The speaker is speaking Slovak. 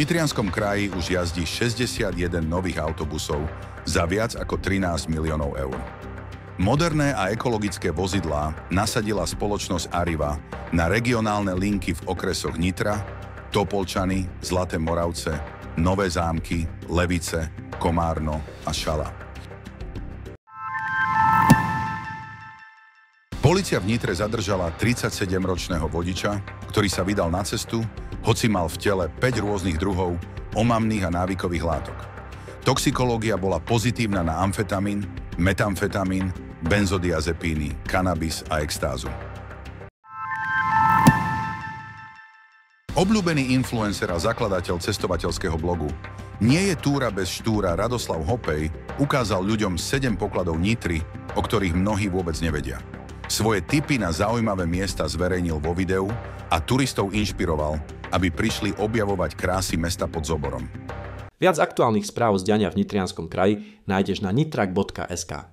Nitrianskom kraji už jazdí 61 nových autobusov za viac ako 13 miliónov eur. Moderné a ekologické vozidlá nasadila spoločnosť Arriva na regionálne linky v okresoch Nitra, Topolčany, Zlaté Moravce, Nové Zámky, Levice, Komárno a Šala. Polícia v Nitre zadržala 37-ročného vodiča, ktorý sa vydal na cestu, hoci mal v tele 5 rôznych druhov omamných a návykových látok. Toxikológia bola pozitívna na amfetamín, metamfetamín, benzodiazepíny, kanabis a extázu. Obľúbený influencer a zakladateľ cestovateľského blogu Nie je túra bez štúra Radoslav Hopej ukázal ľuďom 7 pokladov Nitry, o ktorých mnohí vôbec nevedia. Svoje tipy na zaujímavé miesta zverejnil vo videu a turistov inšpiroval, aby prišli objavovať krásy mesta pod Zoborom. Viac aktuálnych správ z diania v Nitrianskom kraji nájdeš na nitrak.sk.